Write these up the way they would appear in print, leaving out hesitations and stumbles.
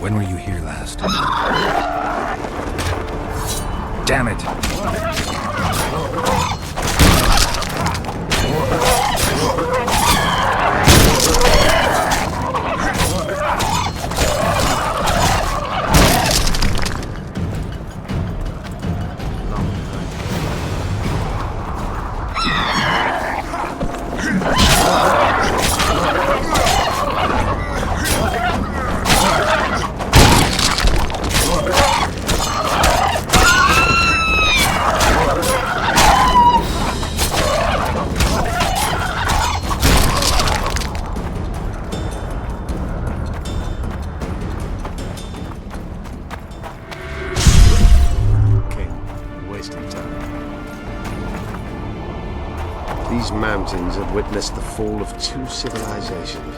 When were you here last? Damn it! These mountains have witnessed the fall of two civilizations.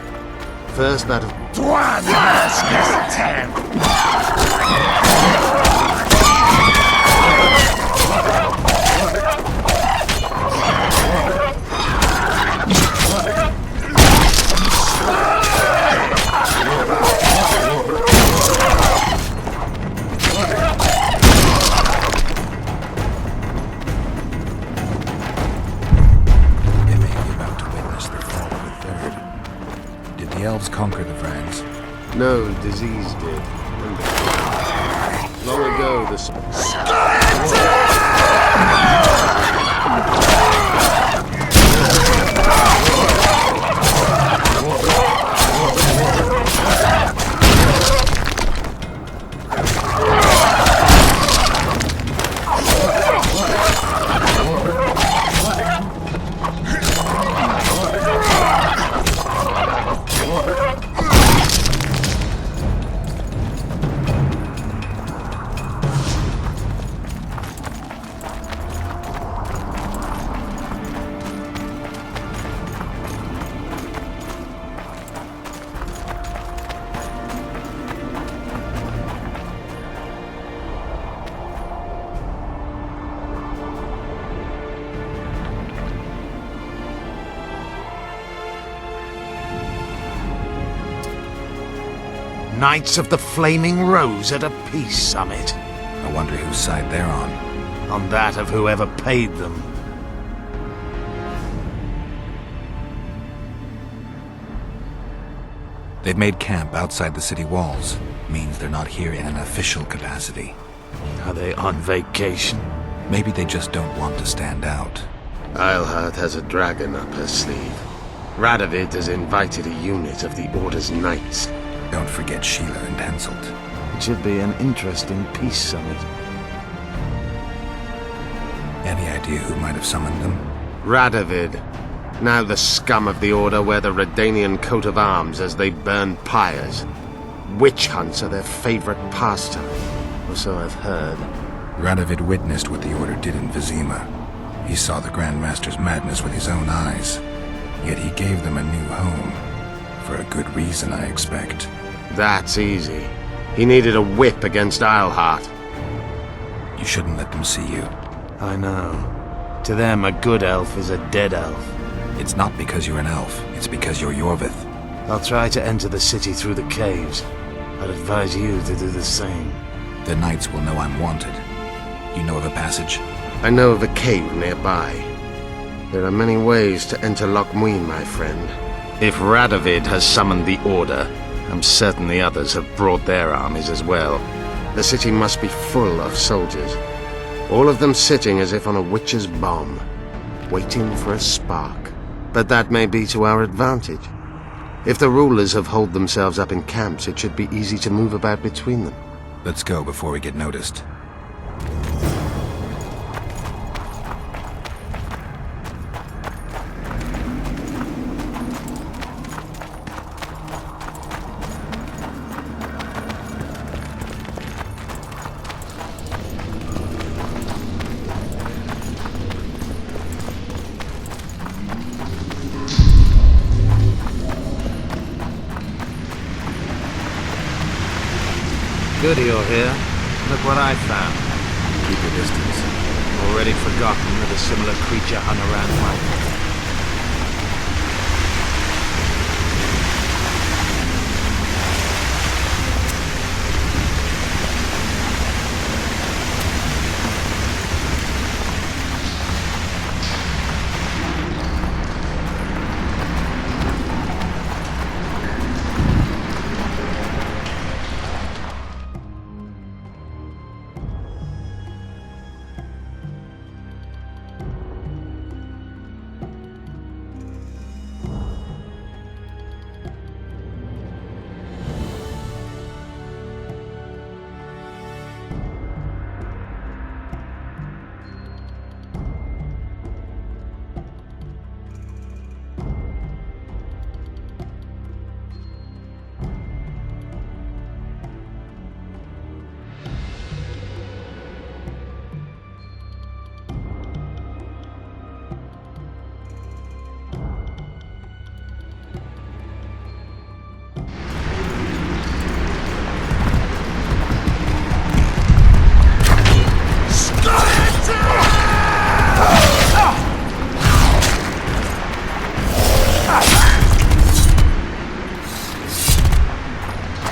First that of elves conquer the Franks? No, disease did. Long ago, the... Knights of the Flaming Rose at a peace summit. I wonder whose side they're on. On that of whoever paid them. They've made camp outside the city walls. Means they're not here in an official capacity. Are they on vacation? Maybe they just don't want to stand out. Eilhart has a dragon up her sleeve. Radovid has invited a unit of the Order's knights. Don't forget Sheila and Henselt. It should be an interesting peace summit. Any idea who might have summoned them? Radovid. Now the scum of the Order wear the Redanian coat of arms as they burn pyres. Witch hunts are their favorite pastime, or so I've heard. Radovid witnessed what the Order did in Vizima. He saw the Grand Master's madness with his own eyes. Yet he gave them a new home. For a good reason, I expect. That's easy. He needed a whip against Eilhart. You shouldn't let them see you. I know. To them, a good elf is a dead elf. It's not because you're an elf. It's because you're Yorvith. I'll try to enter the city through the caves. I'd advise you to do the same. The knights will know I'm wanted. You know of a passage? I know of a cave nearby. There are many ways to enter Loch Muin, my friend. If Radovid has summoned the Order, I'm certain the others have brought their armies as well. The city must be full of soldiers. All of them sitting as if on a witch's bomb, waiting for a spark. But that may be to our advantage. If the rulers have holed themselves up in camps, it should be easy to move about between them. Let's go before we get noticed. Good you're here. Look what I found. Keep your distance. Already forgotten that a similar creature hung around my...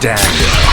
Damn it.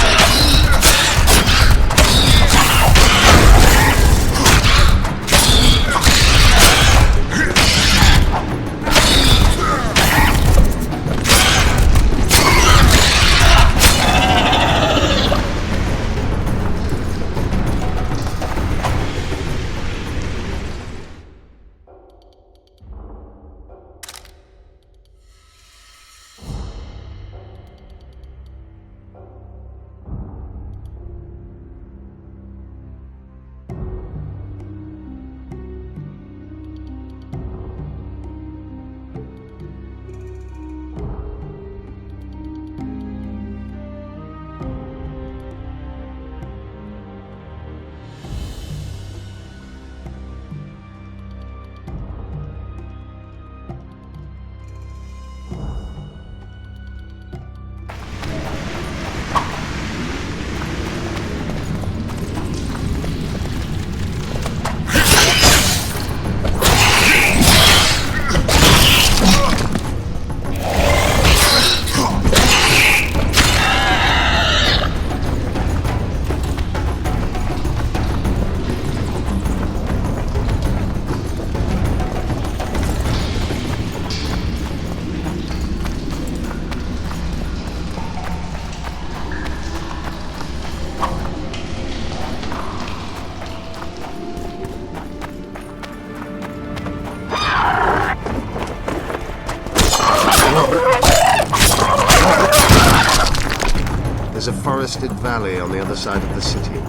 There's a forested valley on the other side of the city,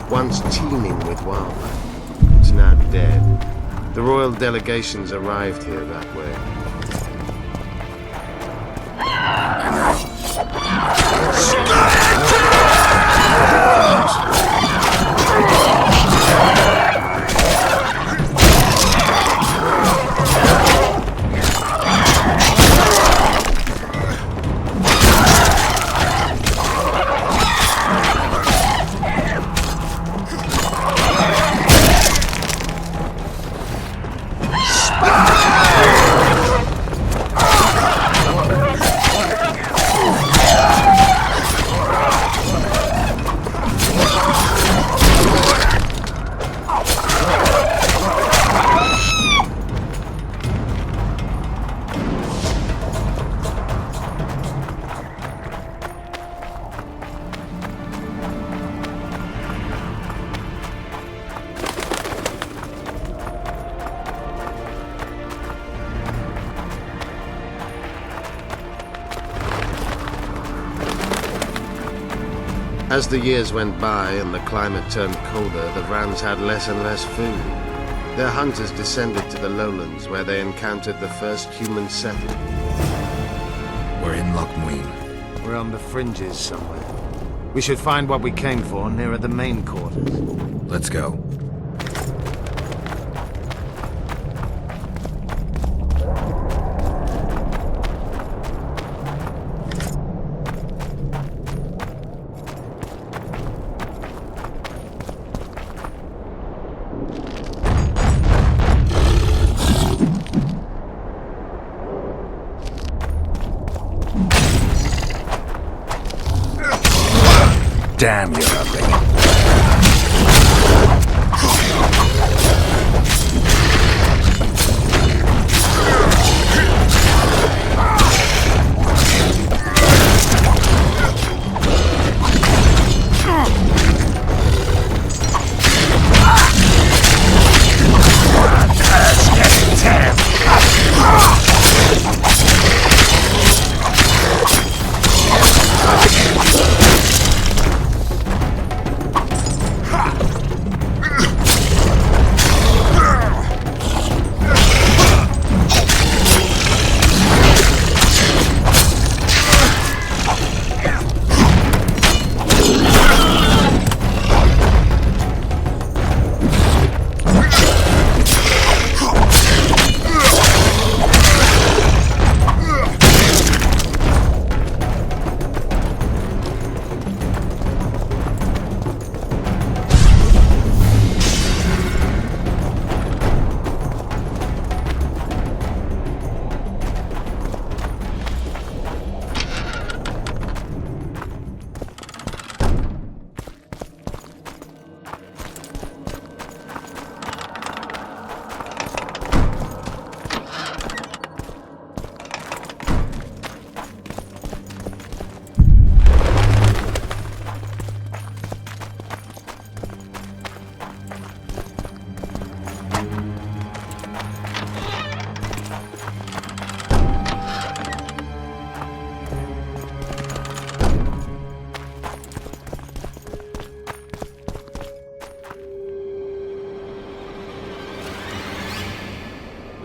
once teeming with wildlife. It's now dead. The royal delegations arrived here that way. As the years went by and the climate turned colder, the Vrans had less and less food. Their hunters descended to the lowlands, where they encountered the first human settlement. We're in Loch Muin. We're on the fringes somewhere. We should find what we came for nearer the main quarters. Let's go. Damn, you're ugly.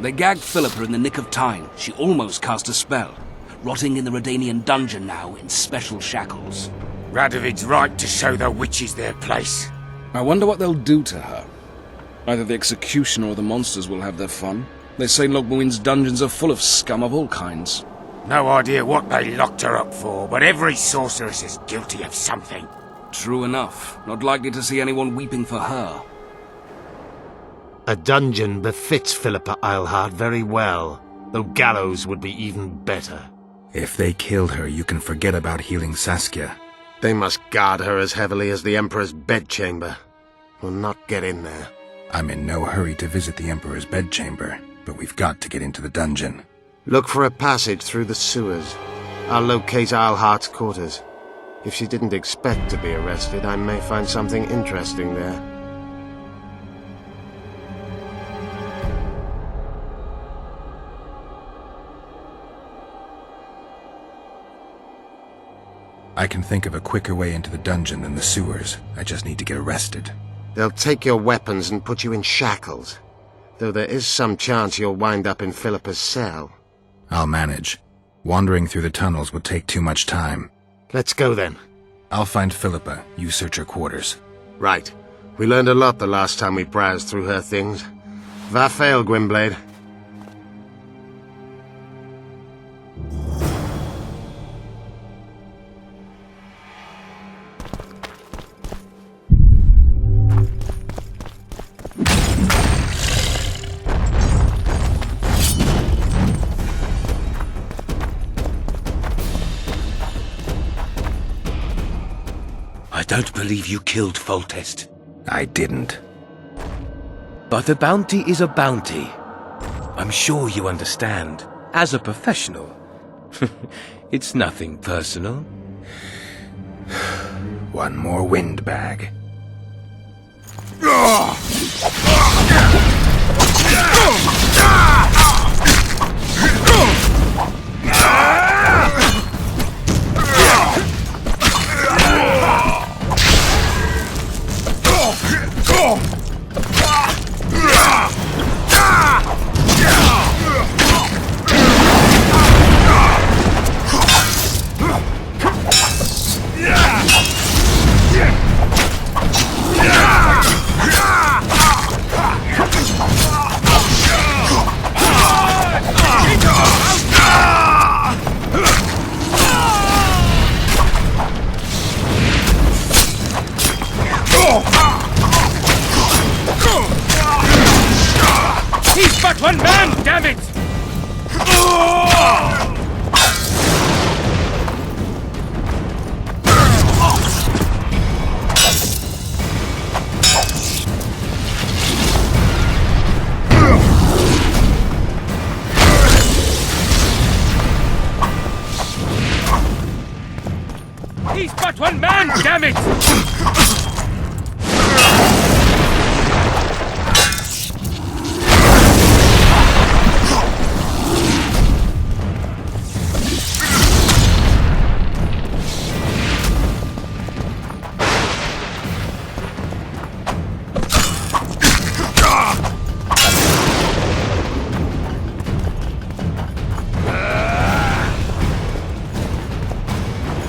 They gagged Philippa in the nick of time. She almost cast a spell. Rotting in the Redanian dungeon now in special shackles. Radovid's right to show the witches their place. I wonder what they'll do to her. Either the executioner or the monsters will have their fun. They say Logmuin's dungeons are full of scum of all kinds. No idea what they locked her up for, but every sorceress is guilty of something. True enough. Not likely to see anyone weeping for her. A dungeon befits Philippa Eilhart very well, though gallows would be even better. If they killed her, you can forget about healing Saskia. They must guard her as heavily as the Emperor's bedchamber. We'll not get in there. I'm in no hurry to visit the Emperor's bedchamber, but we've got to get into the dungeon. Look for a passage through the sewers. I'll locate Eilhart's quarters. If she didn't expect to be arrested, I may find something interesting there. I can think of a quicker way into the dungeon than the sewers. I just need to get arrested. They'll take your weapons and put you in shackles. Though there is some chance you'll wind up in Philippa's cell. I'll manage. Wandering through the tunnels would take too much time. Let's go then. I'll find Philippa. You search her quarters. Right. We learned a lot the last time we browsed through her things. Va fail, Gwynblade. I don't believe you killed Foltest. I didn't. But a bounty is a bounty. I'm sure you understand. As a professional. It's nothing personal. One more windbag. He's but one man, damn it! He's but one man, damn it!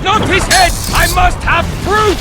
Not his head! I must have fruit!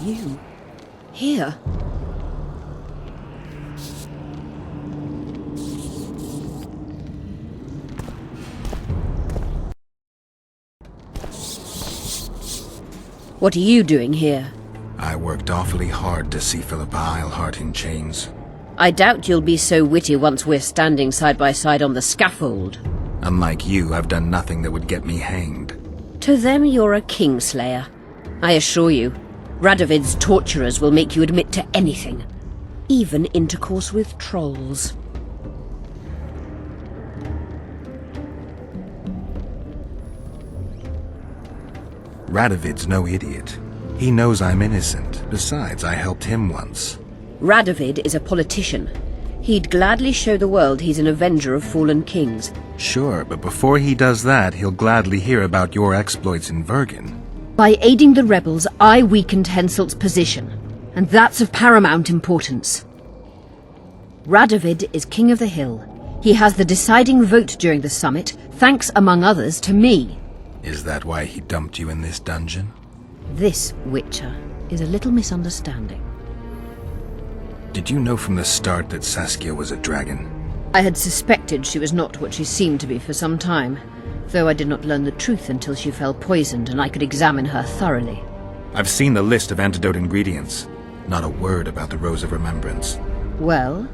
You? Here? What are you doing here? I worked awfully hard to see Philippa Eilhart in chains. I doubt you'll be so witty once we're standing side by side on the scaffold. Unlike you, I've done nothing that would get me hanged. To them, you're a kingslayer. I assure you, Radovid's torturers will make you admit to anything. Even intercourse with trolls. Radovid's no idiot. He knows I'm innocent. Besides, I helped him once. Radovid is a politician. He'd gladly show the world he's an avenger of fallen kings. Sure, but before he does that, he'll gladly hear about your exploits in Vergen. By aiding the rebels, I weakened Henselt's position, and that's of paramount importance. Radovid is king of the hill. He has the deciding vote during the summit, thanks, among others, to me. Is that why he dumped you in this dungeon? This, Witcher, is a little misunderstanding. Did you know from the start that Saskia was a dragon? I had suspected she was not what she seemed to be for some time, though I did not learn the truth until she fell poisoned and I could examine her thoroughly. I've seen the list of antidote ingredients. Not a word about the Rose of Remembrance. Well,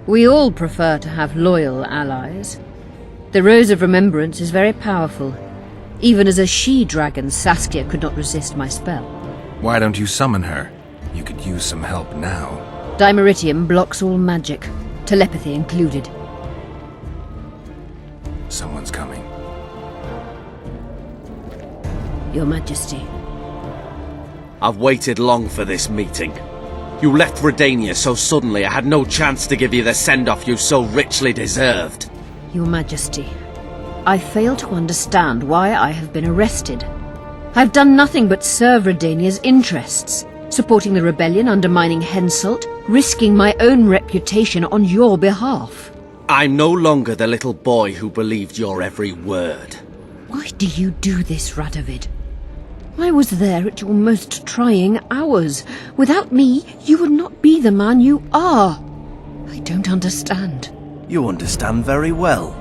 we all prefer to have loyal allies. The Rose of Remembrance is very powerful. Even as a she-dragon, Saskia could not resist my spell. Why don't you summon her? You could use some help now. Dimeritium blocks all magic, telepathy included. Someone's coming. Your Majesty. I've waited long for this meeting. You left Redania so suddenly I had no chance to give you the send-off you so richly deserved. Your Majesty, I fail to understand why I have been arrested. I've done nothing but serve Redania's interests, supporting the rebellion, undermining Henselt, risking my own reputation on your behalf. I'm no longer the little boy who believed your every word. Why do you do this, Radovid? I was there at your most trying hours. Without me, you would not be the man you are. I don't understand. You understand very well.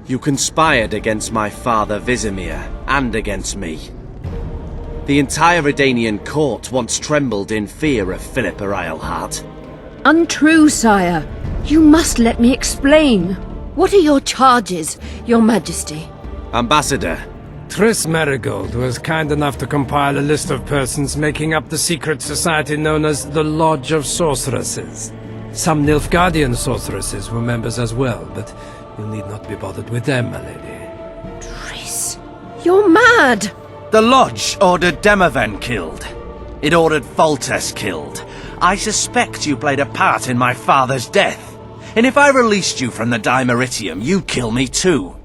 You conspired against my father Vizimir, and against me. The entire Redanian court once trembled in fear of Philippa Eilhart. Untrue, sire. You must let me explain. What are your charges, your Majesty? Ambassador. Triss Marigold was kind enough to compile a list of persons making up the secret society known as the Lodge of Sorceresses. Some Nilfgaardian sorceresses were members as well, but you need not be bothered with them, my lady. Triss, you're mad! The Lodge ordered Demaven killed. It ordered Foltest killed. I suspect you played a part in my father's death. And if I released you from the Dimeritium, you'd kill me too.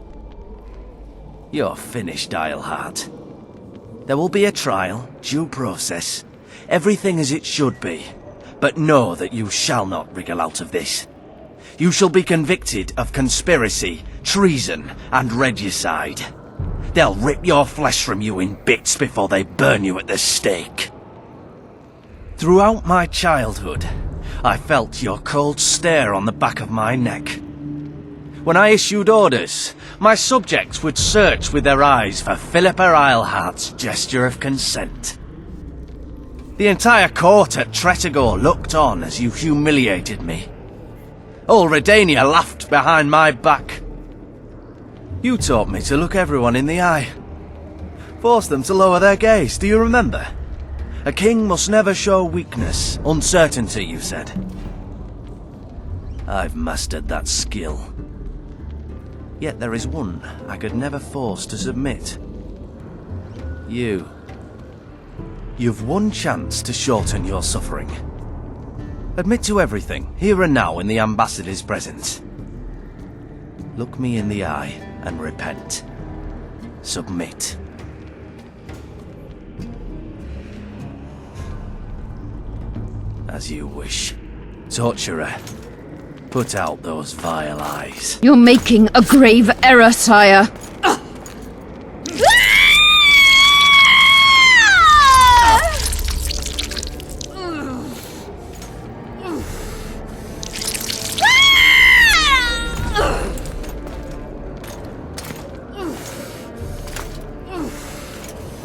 You're finished, Eilhart. There will be a trial, due process, everything as it should be. But know that you shall not wriggle out of this. You shall be convicted of conspiracy, treason, and regicide. They'll rip your flesh from you in bits before they burn you at the stake. Throughout my childhood, I felt your cold stare on the back of my neck. When I issued orders, my subjects would search with their eyes for Philippa Eilhart's gesture of consent. The entire court at Tretogor looked on as you humiliated me. All Redania laughed behind my back. You taught me to look everyone in the eye. Forced them to lower their gaze, do you remember? A king must never show weakness, uncertainty, you said. I've mastered that skill. Yet there is one I could never force to submit. You. You've one chance to shorten your suffering. Admit to everything, here and now in the ambassador's presence. Look me in the eye and repent. Submit. As you wish. Torturer, put out those vile eyes. You're making a grave error, sire.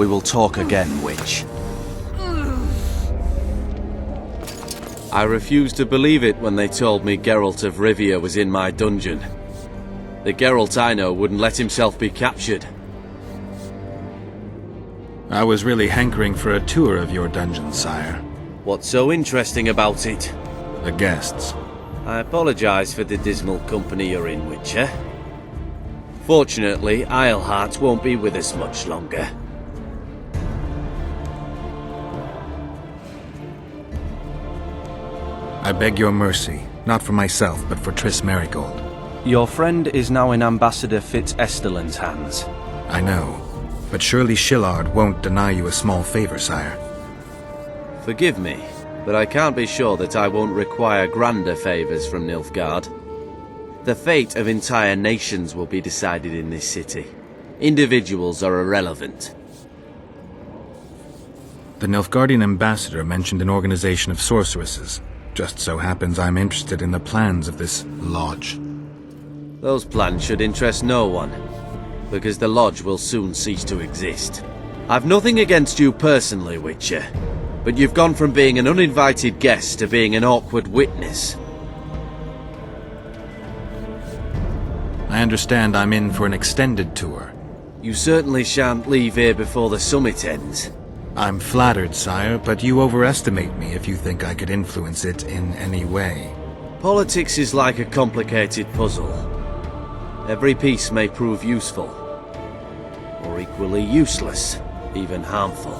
We will talk again, witch. I refused to believe it when they told me Geralt of Rivia was in my dungeon. The Geralt I know wouldn't let himself be captured. I was really hankering for a tour of your dungeon, sire. What's so interesting about it? The guests. I apologize for the dismal company you're in, Witcher. Fortunately, Eilhart won't be with us much longer. I beg your mercy, not for myself, but for Triss Merigold. Your friend is now in Ambassador Fitz-Esterlin's hands. I know, but surely Shillard won't deny you a small favor, sire. Forgive me, but I can't be sure that I won't require grander favors from Nilfgaard. The fate of entire nations will be decided in this city. Individuals are irrelevant. The Nilfgaardian ambassador mentioned an organization of sorceresses. Just so happens I'm interested in the plans of this lodge. Those plans should interest no one, because the lodge will soon cease to exist. I've nothing against you personally, Witcher, but you've gone from being an uninvited guest to being an awkward witness. I understand I'm in for an extended tour. You certainly shan't leave here before the summit ends. I'm flattered, sire, but you overestimate me if you think I could influence it in any way. Politics is like a complicated puzzle. Every piece may prove useful, or equally useless, even harmful.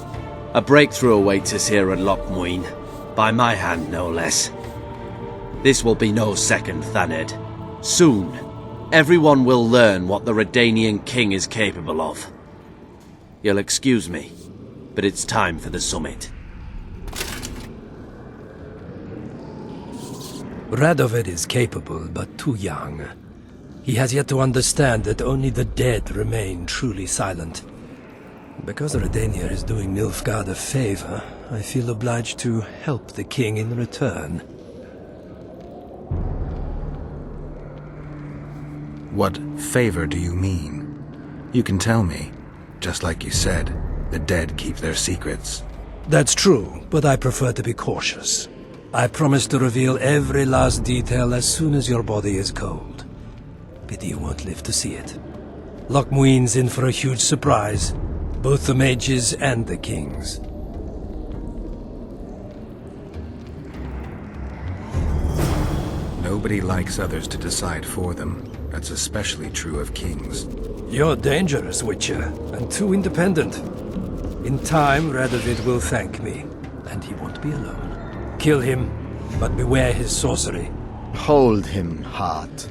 A breakthrough awaits us here at Loch Muin, by my hand no less. This will be no second Thaned. Soon, everyone will learn what the Redanian king is capable of. You'll excuse me, but it's time for the summit. Radovid is capable, but too young. He has yet to understand that only the dead remain truly silent. Because Redania is doing Nilfgaard a favor, I feel obliged to help the king in return. What favor do you mean? You can tell me. Just like you said, the dead keep their secrets. That's true, but I prefer to be cautious. I promise to reveal every last detail as soon as your body is cold. Pity you won't live to see it. Loch Muin's in for a huge surprise. Both the mages and the kings. Nobody likes others to decide for them. That's especially true of kings. You're dangerous, Witcher, and too independent. In time, Radovid will thank me, and he won't be alone. Kill him, but beware his sorcery. Hold him, Hart.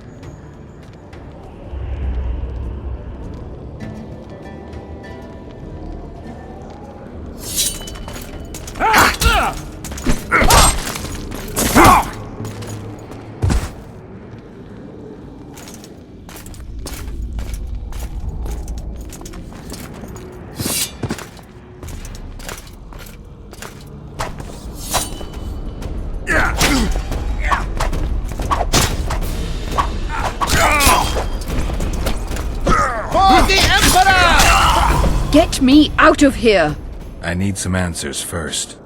Get me out of here! I need some answers first.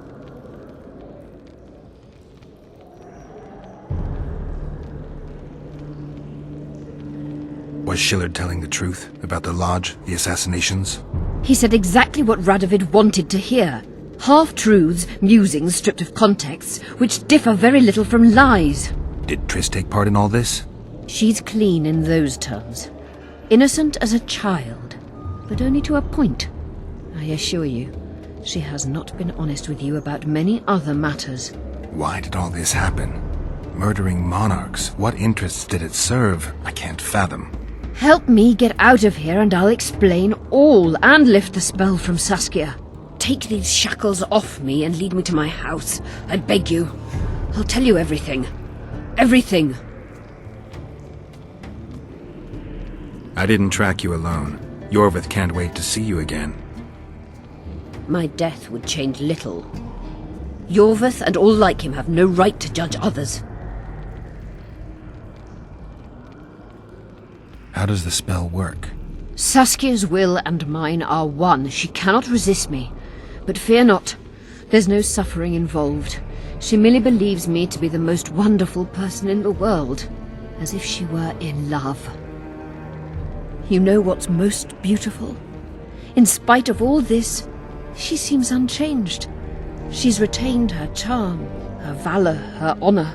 Was Shillard telling the truth about the lodge, the assassinations? He said exactly what Radovid wanted to hear. Half-truths, musings stripped of context, which differ very little from lies. Did Triss take part in all this? She's clean in those terms. Innocent as a child, but only to a point. I assure you, she has not been honest with you about many other matters. Why did all this happen? Murdering monarchs, what interests did it serve? I can't fathom. Help me get out of here and I'll explain all and lift the spell from Saskia. Take these shackles off me and lead me to my house. I beg you. I'll tell you everything. Everything. I didn't track you alone. Yorvith can't wait to see you again. My death would change little. Yorvith and all like him have no right to judge others. How does the spell work? Saskia's will and mine are one. She cannot resist me. But fear not. There's no suffering involved. She merely believes me to be the most wonderful person in the world, as if she were in love. You know what's most beautiful? In spite of all this, she seems unchanged. She's retained her charm, her valor, her honor.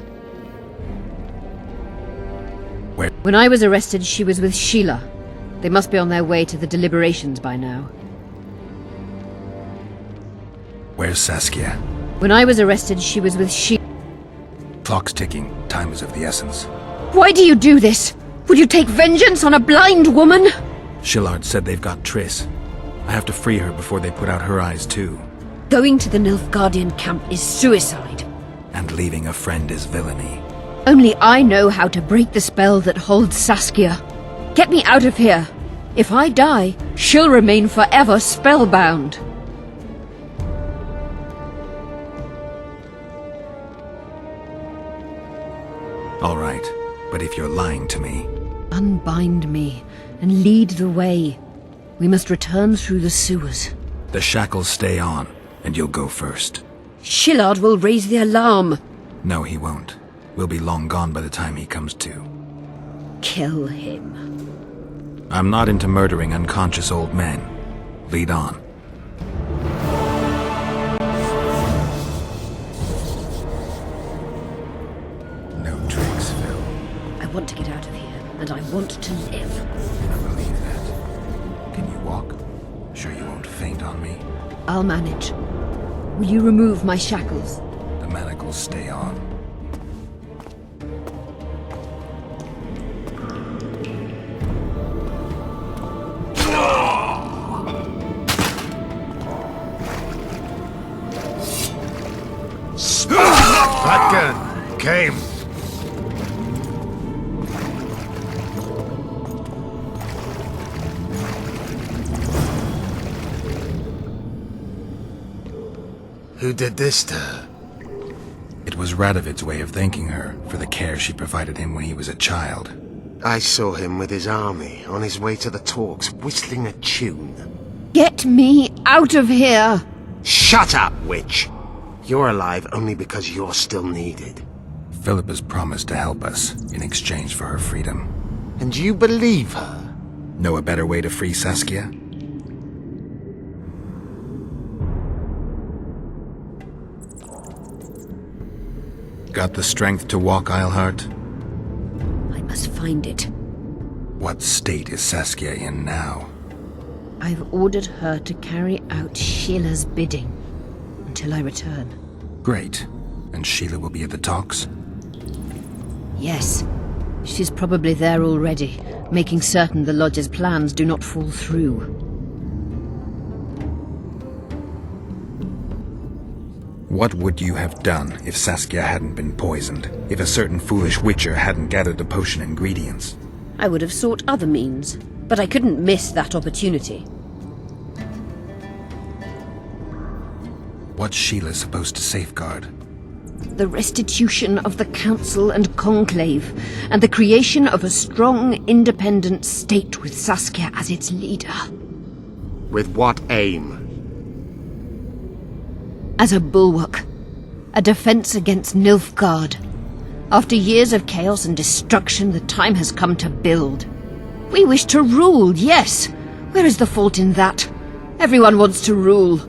Where? When I was arrested, she was with Sheila. They must be on their way to the deliberations by now. Where's Saskia? When I was arrested, she was with Sheila. Clock's ticking. Time is of the essence. Why do you do this? Would you take vengeance on a blind woman? Shillard said they've got Triss. I have to free her before they put out her eyes too. Going to the Nilfgaardian camp is suicide. And leaving a friend is villainy. Only I know how to break the spell that holds Saskia. Get me out of here. If I die, she'll remain forever spellbound. All right, but if you're lying to me... Unbind me and lead the way. We must return through the sewers. The shackles stay on, and you'll go first. Shillard will raise the alarm. No, he won't. We'll be long gone by the time he comes to. Kill him. I'm not into murdering unconscious old men. Lead on. No tricks, Phil. I want to get out of here, and I want to live. I believe that. Can you walk? Sure you won't faint on me? I'll manage. Will you remove my shackles? The manacles stay on. Velkan came. Who did this to her? It was Radovid's way of thanking her for the care she provided him when he was a child. I saw him with his army on his way to the talks, whistling a tune. Get me out of here! Shut up, witch! You're alive only because you're still needed. Philippa's promised to help us in exchange for her freedom. And you believe her? Know a better way to free Saskia? Got the strength to walk, Eilhart? I must find it. What state is Saskia in now? I've ordered her to carry out Sheila's bidding until I return. Great. And Sheila will be at the talks? Yes. She's probably there already, making certain the Lodge's plans do not fall through. What would you have done if Saskia hadn't been poisoned? If a certain foolish witcher hadn't gathered the potion ingredients? I would have sought other means, but I couldn't miss that opportunity. What's Sheila supposed to safeguard? The restitution of the Council and Conclave, and the creation of a strong, independent state with Saskia as its leader. With what aim? As a bulwark. A defense against Nilfgaard. After years of chaos and destruction, the time has come to build. We wish to rule, yes. Where is the fault in that? Everyone wants to rule.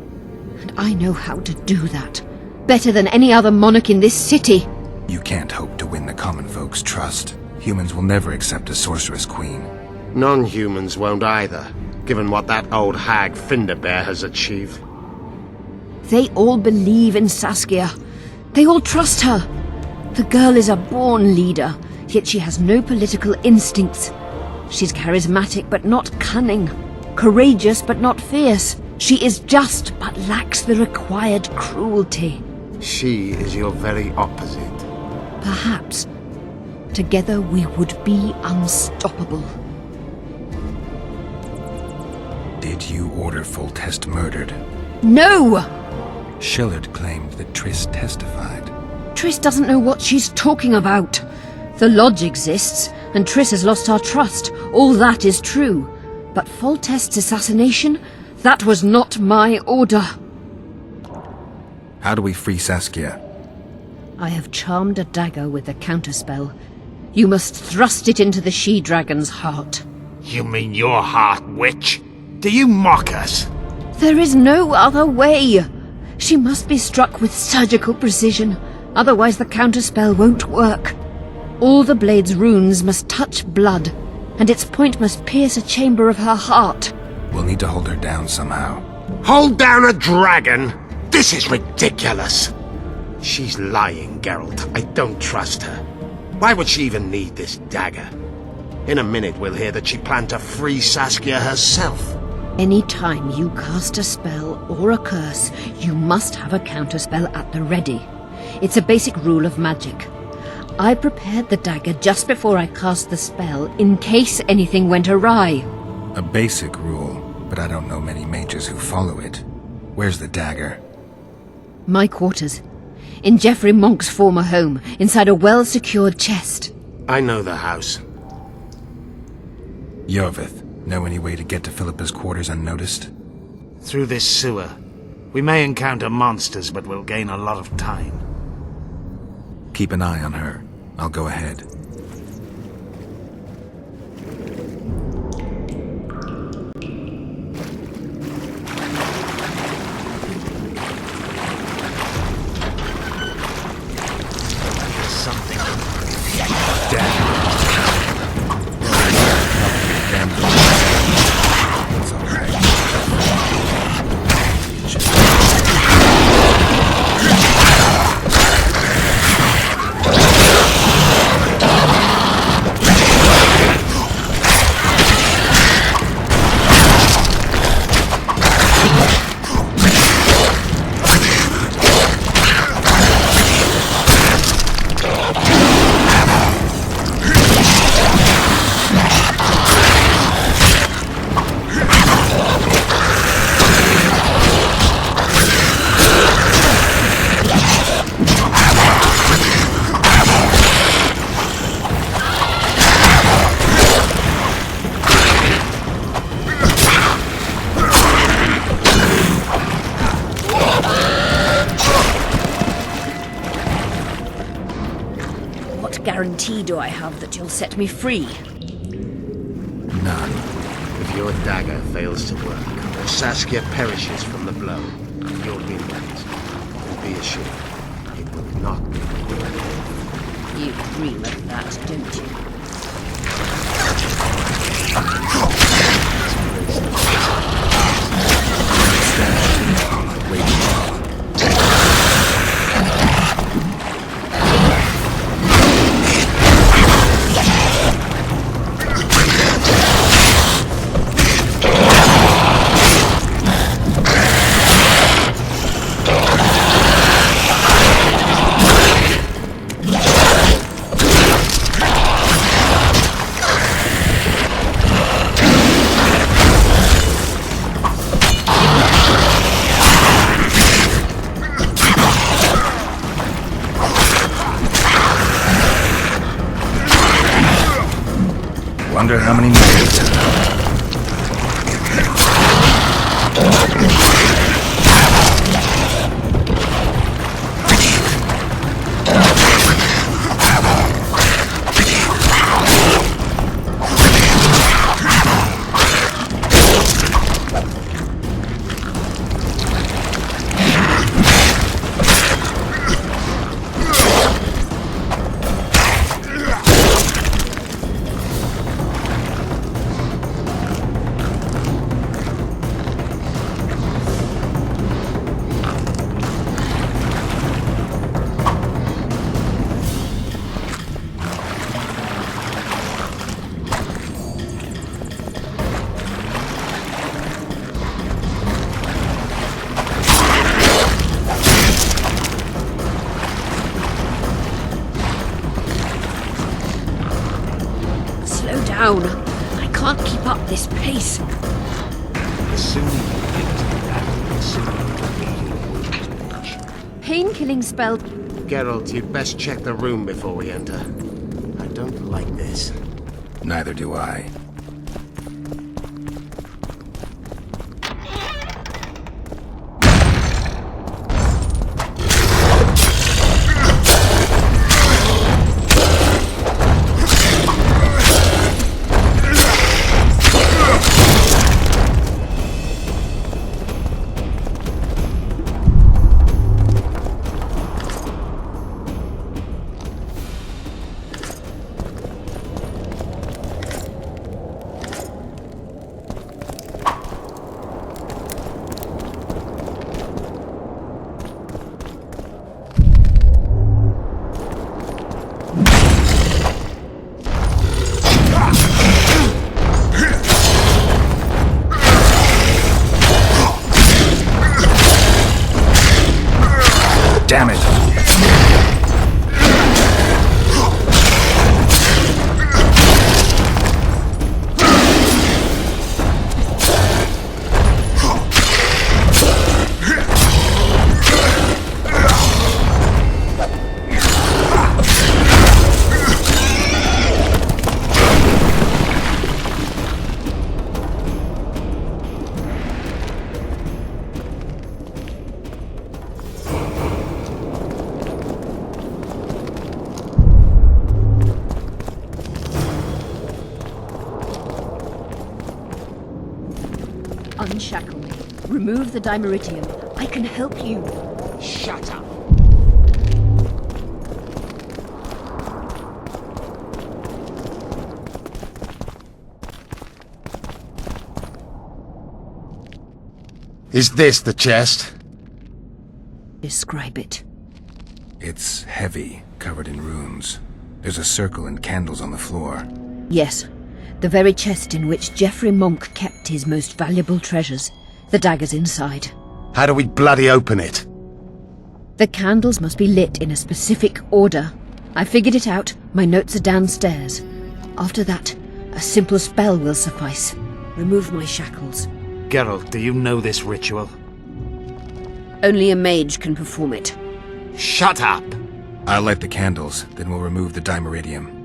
And I know how to do that. Better than any other monarch in this city. You can't hope to win the common folk's trust. Humans will never accept a sorceress queen. Non-humans won't either, given what that old hag Finderbear has achieved. They all believe in Saskia. They all trust her. The girl is a born leader, yet she has no political instincts. She's charismatic but not cunning. Courageous but not fierce. She is just but lacks the required cruelty. She is your very opposite. Perhaps. Together we would be unstoppable. Did you order Foltest murdered? No! Shillard claimed that Triss testified. Triss doesn't know what she's talking about. The Lodge exists, and Triss has lost our trust. All that is true. But Foltest's assassination? That was not my order. How do we free Saskia? I have charmed Adaga with a counterspell. You must thrust it into the she-dragon's heart. You mean your heart, witch? Do you mock us? There is no other way. She must be struck with surgical precision, otherwise the counterspell won't work. All the blade's runes must touch blood, and its point must pierce a chamber of her heart. We'll need to hold her down somehow. Hold down a dragon? This is ridiculous. She's lying, Geralt. I don't trust her. Why would she even need this dagger? In a minute we'll hear that she planned to free Saskia herself. Any time you cast a spell or a curse, you must have a counterspell at the ready. It's a basic rule of magic. I prepared the dagger just before I cast the spell, in case anything went awry. A basic rule, but I don't know many mages who follow it. Where's the dagger? My quarters. In Geoffrey Monk's former home, inside a well-secured chest. I know the house. Yorvith, know any way to get to Philippa's quarters unnoticed? Through this sewer. We may encounter monsters, but we'll gain a lot of time. Keep an eye on her. I'll go ahead. Guarantee do I have that you'll set me free? None. If your dagger fails to work, or Saskia perishes from the blow, you'll be next. And be assured, it will not be quick. You dream of that, don't you? Wonder how many minutes. I can't keep up this pace. The sooner you get to that, the sooner it'll be your wound. Pain-killing spell. Geralt, you'd best check the room before we enter. I don't like this. Neither do I. Damn it! Unshackle me. Remove the dimeritium. I can help you. Shut up. Is this the chest? Describe it. It's heavy, covered in runes. There's a circle and candles on the floor. Yes. The very chest in which Geoffrey Monk kept his most valuable treasures. The dagger's inside. How do we bloody open it? The candles must be lit in a specific order. I figured it out. My notes are downstairs. After that, a simple spell will suffice. Remove my shackles. Geralt, do you know this ritual? Only a mage can perform it. Shut up! I'll light the candles, then we'll remove the dimeritium.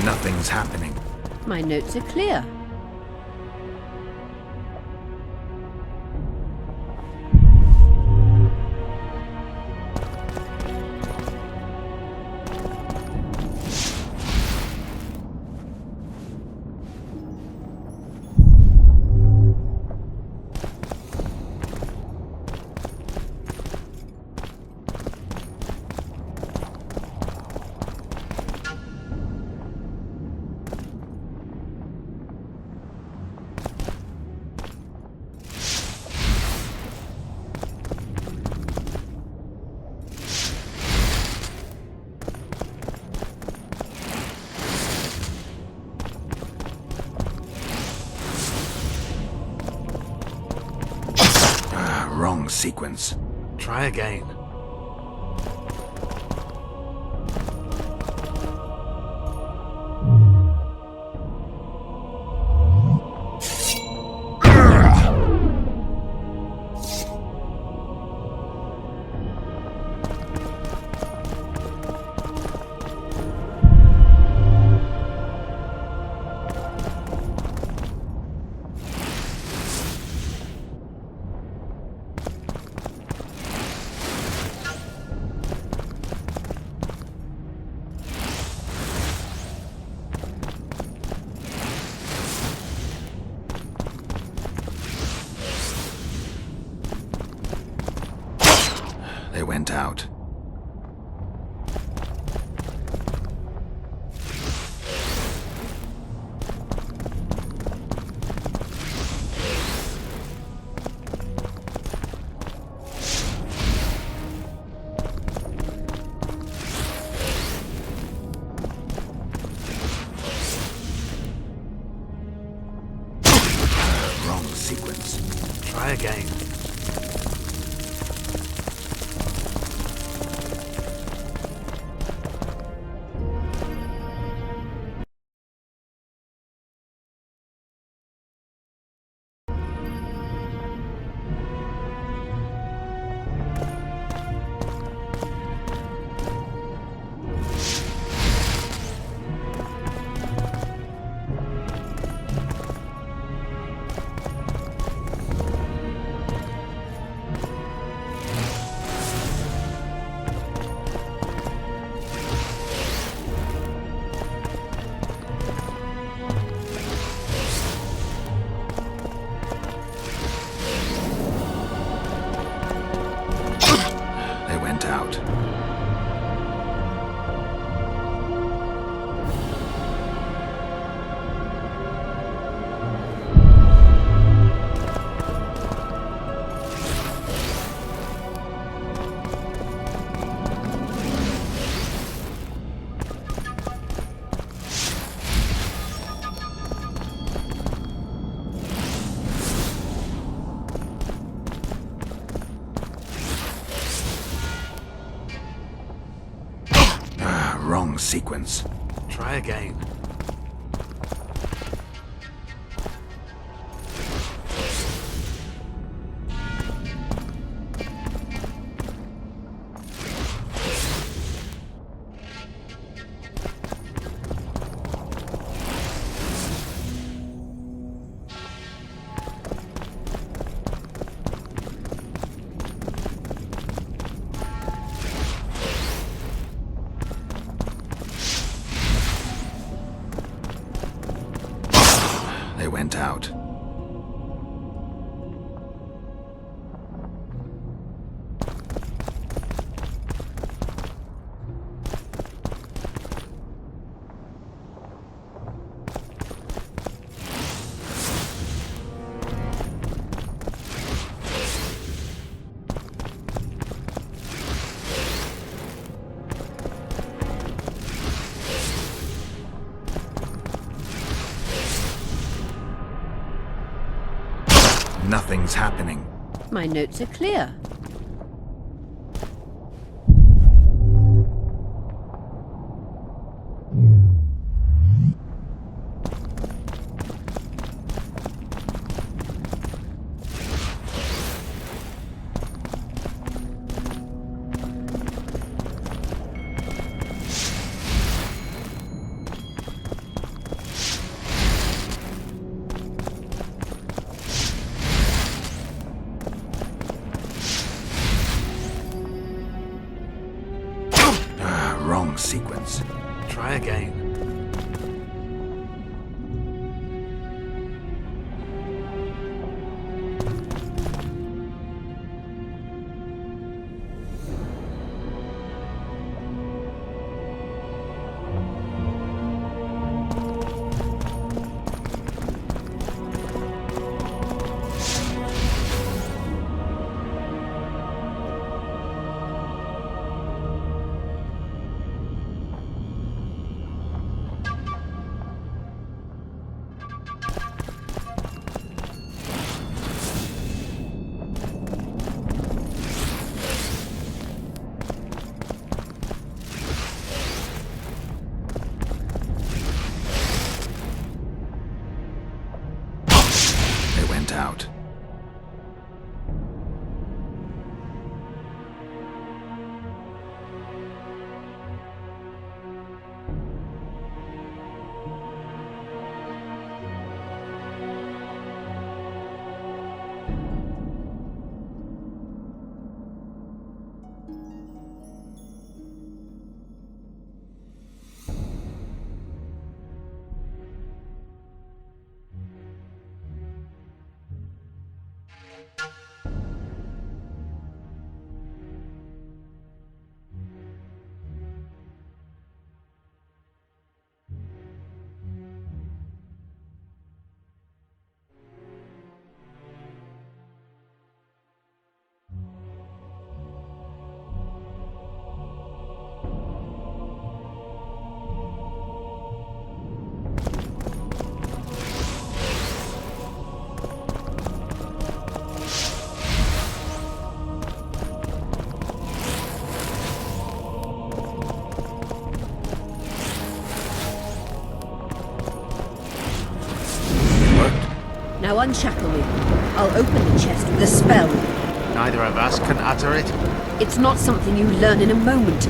Nothing's happening. My notes are clear. Wrong sequence. Try again. They went out. Wrong sequence. Try again. sequence. Try again. They went out. Nothing's happening. My notes are clear. Wrong sequence. Try again. Out. Now unshackle me. I'll open the chest with a spell. Neither of us can utter it. It's not something you learn in a moment.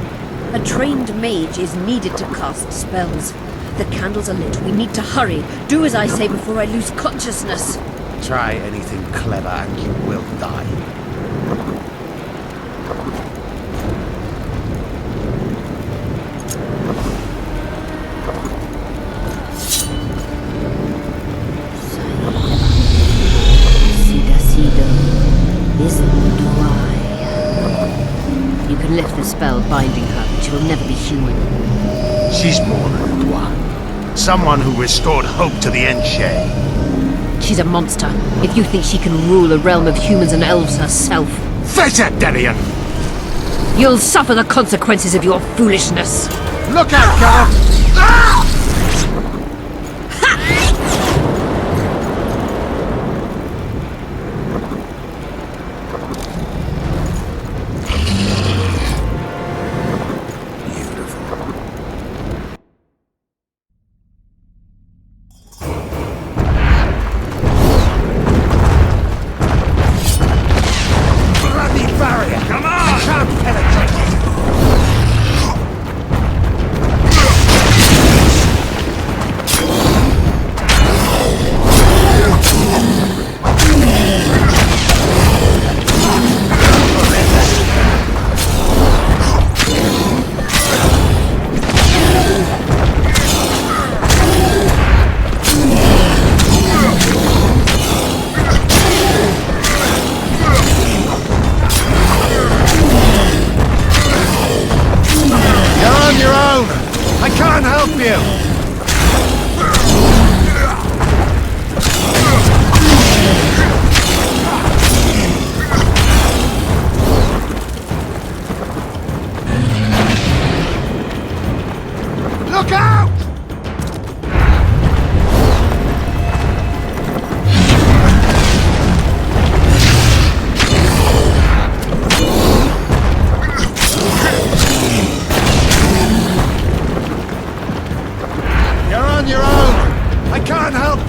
A trained mage is needed to cast spells. The candles are lit. We need to hurry. Do as I say before I lose consciousness. Try anything clever and you will die. You can lift the spell binding her, but she will never be human. She's more than a dwarf. Someone who restored hope to the Enshe. She's a monster. If you think she can rule a realm of humans and elves herself. Face it, Darian! You'll suffer the consequences of your foolishness. Look out, Geralt!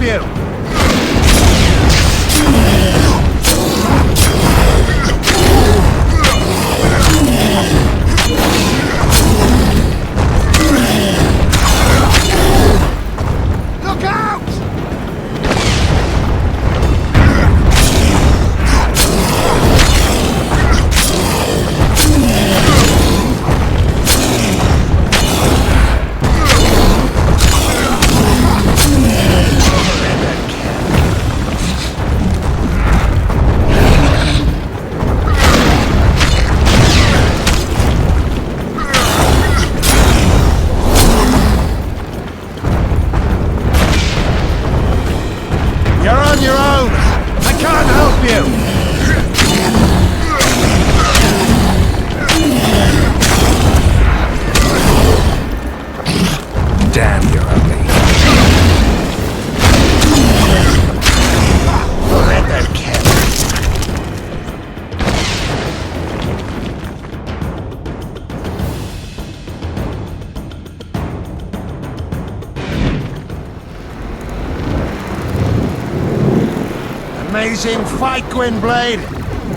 you? Look out! You're on your own! I can't help you! Damn, you're ugly. Let that cat. Amazing fight, Gwynblade!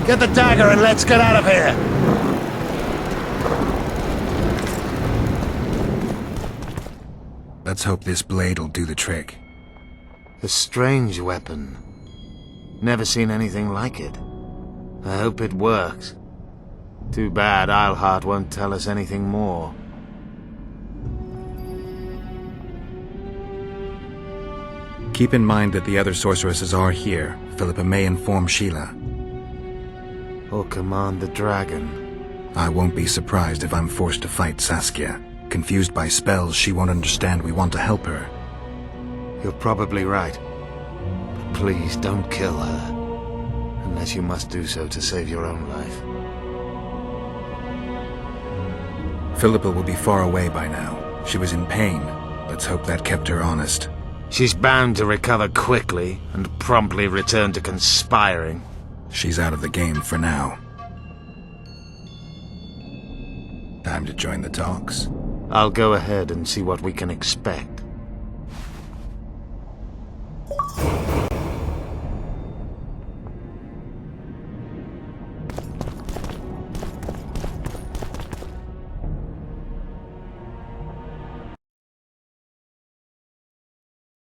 Get the dagger and let's get out of here! Let's hope this blade'll do the trick. A strange weapon. Never seen anything like it. I hope it works. Too bad Eilhart won't tell us anything more. Keep in mind that the other sorceresses are here. Philippa may inform Sheila. Or command the dragon. I won't be surprised if I'm forced to fight Saskia. Confused by spells, she won't understand we want to help her. You're probably right. But please don't kill her. Unless you must do so to save your own life. Philippa will be far away by now. She was in pain. Let's hope that kept her honest. She's bound to recover quickly and promptly return to conspiring. She's out of the game for now. Time to join the talks. I'll go ahead and see what we can expect.